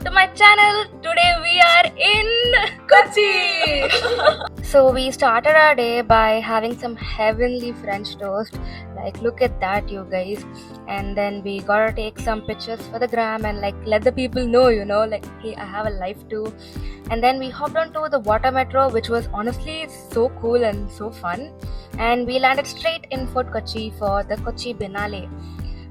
to my channel. Today we are in Kochi. So we started our day by having some heavenly French toast. Like, look at that, you guys. And then we gotta take some pictures for the gram and like let the people know, like, hey, I have a life too. And then we hopped onto the water metro, which was honestly so cool and so fun. And we landed straight in Fort Kochi for the Kochi Biennale.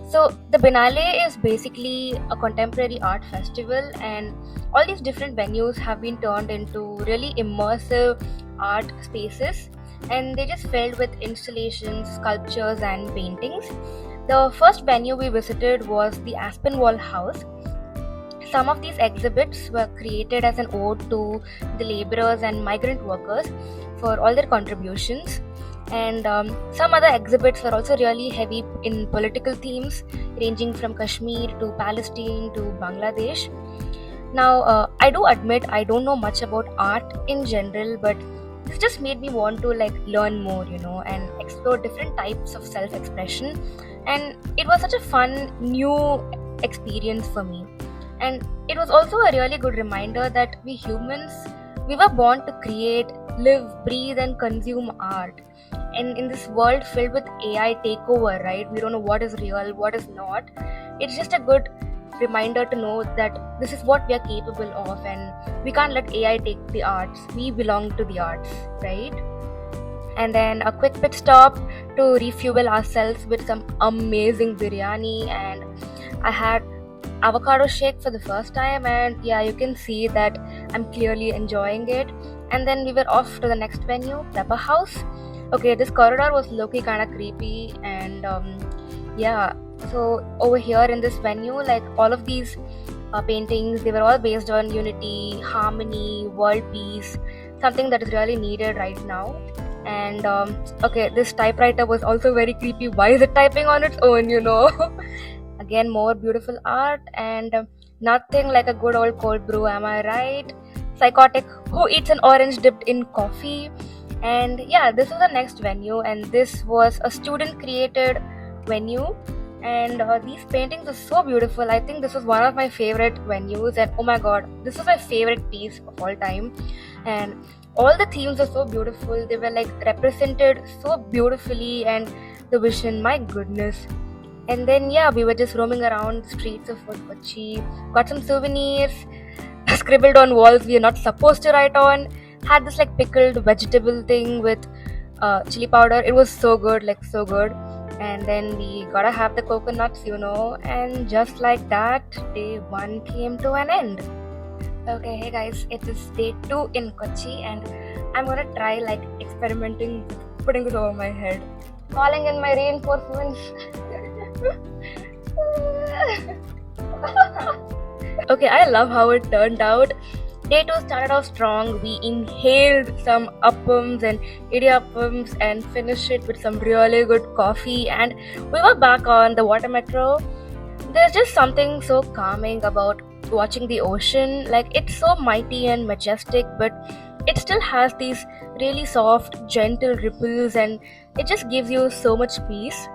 So the Biennale is basically a contemporary art festival, and all these different venues have been turned into really immersive art spaces, and they just filled with installations, sculptures, and paintings. The first venue we visited was the Aspinwall House. Some of these exhibits were created as an ode to the laborers and migrant workers for all their contributions. And some other exhibits were also really heavy in political themes, ranging from Kashmir to Palestine to Bangladesh. Now, I do admit I don't know much about art in general, but this just made me want to like learn more, and explore different types of self-expression. And it was such a fun new experience for me. And it was also a really good reminder that we humans, we were born to create, live, breathe, and consume art. And in this world filled with AI takeover, right? We don't know what is real, what is not. It's just a good reminder to know that this is what we are capable of, and we can't let AI take the arts. We belong to the arts, right? And then a quick pit stop to refuel ourselves with some amazing biryani, and I had avocado shake for the first time, and yeah, you can see that I'm clearly enjoying it. And then we were off to the next venue, Pepper House. Okay, this corridor was low-key kind of creepy, and yeah, so over here in this venue, like all of these paintings, they were all based on unity, harmony, world peace, something that is really needed right now. And okay, this typewriter was also very creepy. Why is it typing on its own, Again, more beautiful art, and nothing like a good old cold brew, am I right? Psychotic, who eats an orange dipped in coffee? And yeah, this was the next venue, and this was a student created venue, and these paintings are so beautiful. I think this was one of my favorite venues, and oh my god, this was my favorite piece of all time. And all the themes are so beautiful, they were like represented so beautifully, and the vision, my goodness. And then yeah, we were just roaming around the streets of Fort Kochi, got some souvenirs, scribbled on walls we are not supposed to write on, had this like pickled vegetable thing with chili powder. It was so good, like so good. And then we gotta have the coconuts, and just like that, day one came to an end. Okay, hey guys, it is day 2 in Kochi, and I'm gonna try like experimenting with putting it over my head, calling in my reinforcements. Okay, I love how it turned out. Day 2 started off strong. We inhaled some appams and idiyappams and finished it with some really good coffee, and we were back on the water metro. There's just something so calming about watching the ocean. Like, it's so mighty and majestic, but it still has these really soft, gentle ripples, and it just gives you so much peace.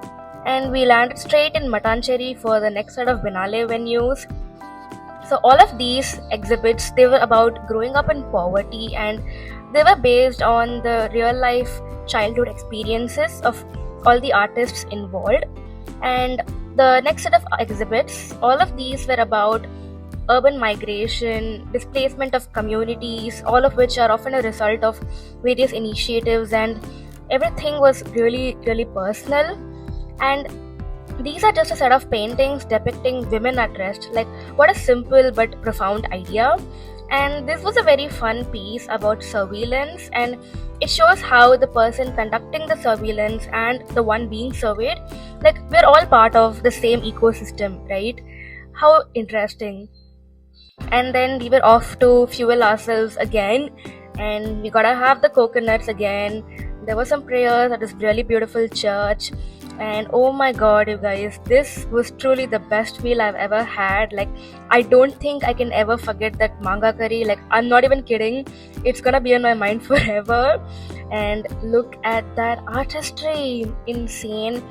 And we landed straight in Matancherry for the next set of Biennale venues. So all of these exhibits, they were about growing up in poverty, and they were based on the real life childhood experiences of all the artists involved. And the next set of exhibits, all of these were about urban migration, displacement of communities, all of which are often a result of various initiatives, and everything was really, really personal. And these are just a set of paintings depicting women at rest. Like, what a simple but profound idea. And this was a very fun piece about surveillance, and it shows how the person conducting the surveillance and the one being surveyed, like, we're all part of the same ecosystem, right? How interesting. And then we were off to fuel ourselves again, and we gotta have the coconuts again. There were some prayers at this really beautiful church. And oh my god, you guys, this was truly the best meal I've ever had. Like, I don't think I can ever forget that manga curry. Like, I'm not even kidding. It's gonna be on my mind forever. And look at that artistry. Insane.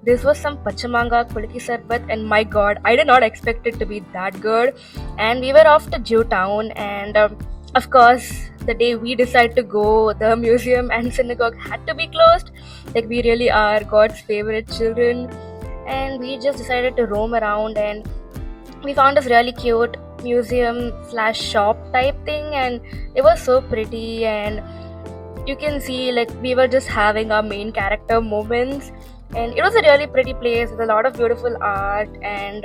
this was some pachamanga kuliki sarbat, and my god, I did not expect it to be that good. And we were off to Jewtown, and of course, the day we decided to go, the museum and synagogue had to be closed. Like, we really are God's favorite children, and we just decided to roam around, and we found this really cute museum slash shop type thing, and it was so pretty. And you can see, like, we were just having our main character moments, and it was a really pretty place with a lot of beautiful art, and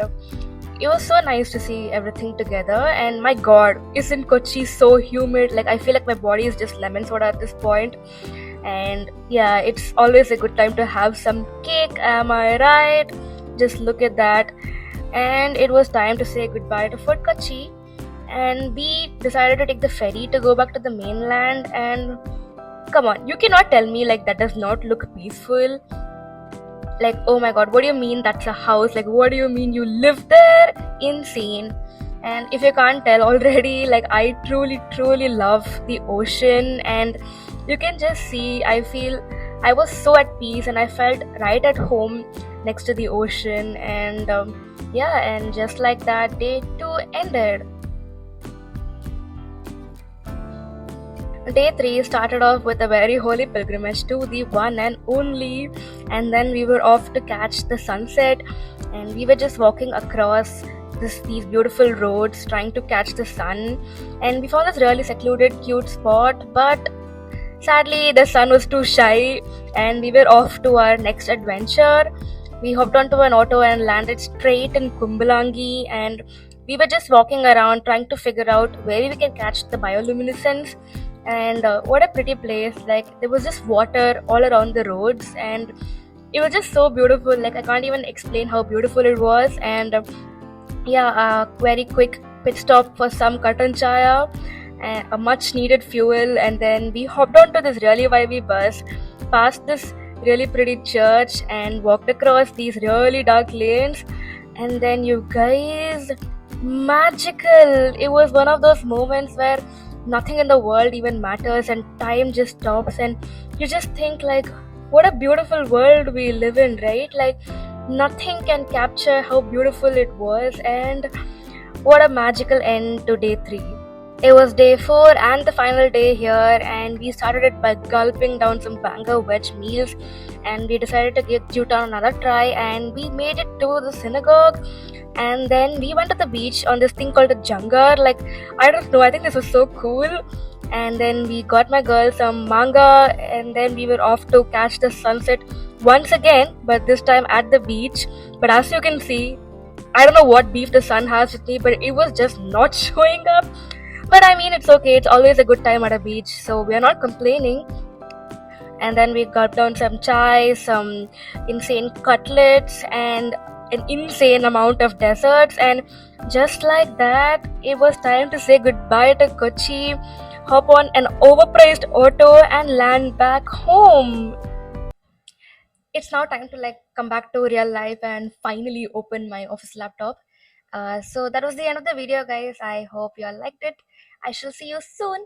it was so nice to see everything together. And my god, isn't Kochi so humid? Like, I feel like my body is just lemon soda at this point. And yeah, it's always a good time to have some cake, am I right? Just look at that. And it was time to say goodbye to Fort Kochi, and we decided to take the ferry to go back to the mainland. And come on, you cannot tell me like that does not look peaceful. Like, oh my god, what do you mean that's a house? Like, what do you mean you live there? Insane. And if you can't tell already, like, I truly love the ocean, and you can just see, I feel I was so at peace, and I felt right at home next to the ocean. And yeah, and just like that, day 2 ended. Day 3 started off with a very holy pilgrimage to the one and only, and then we were off to catch the sunset, and we were just walking across these beautiful roads trying to catch the sun. And we found this really secluded, cute spot, but sadly the sun was too shy, and we were off to our next adventure. We hopped onto an auto and landed straight in Kumbalangi, and we were just walking around trying to figure out where we can catch the bioluminescence. And what a pretty place. Like, there was just water all around the roads, and it was just so beautiful. Like, I can't even explain how beautiful it was. And yeah, a very quick pit stop for some cotton chaya and a much needed fuel, and then we hopped onto this really vibey bus past this really pretty church and walked across these really dark lanes. And then, you guys, magical. It was one of those moments where nothing in the world even matters, and time just stops, and you just think, like, what a beautiful world we live in, right? Like, nothing can capture how beautiful it was. And what a magical end to day 3. It was day 4 and the final day here, and we started it by gulping down some banger veg meals, and we decided to give Jutan another try, and we made it to the synagogue. And then we went to the beach on this thing called a jungar. Like, I don't know, I think this was so cool. And then we got my girl some manga, and then we were off to catch the sunset once again, but this time at the beach. But as you can see, I don't know what beef the sun has with me, but it was just not showing up. But I mean, it's okay, it's always a good time at a beach, so we are not complaining. And then we got down some chai, some insane cutlets, and an insane amount of desserts. And just like that, it was time to say goodbye to Kochi, hop on an overpriced auto, and land back home. It's now time to, like, come back to real life and finally open my office laptop. So that was the end of the video, guys. I hope you all liked it. I shall see you soon.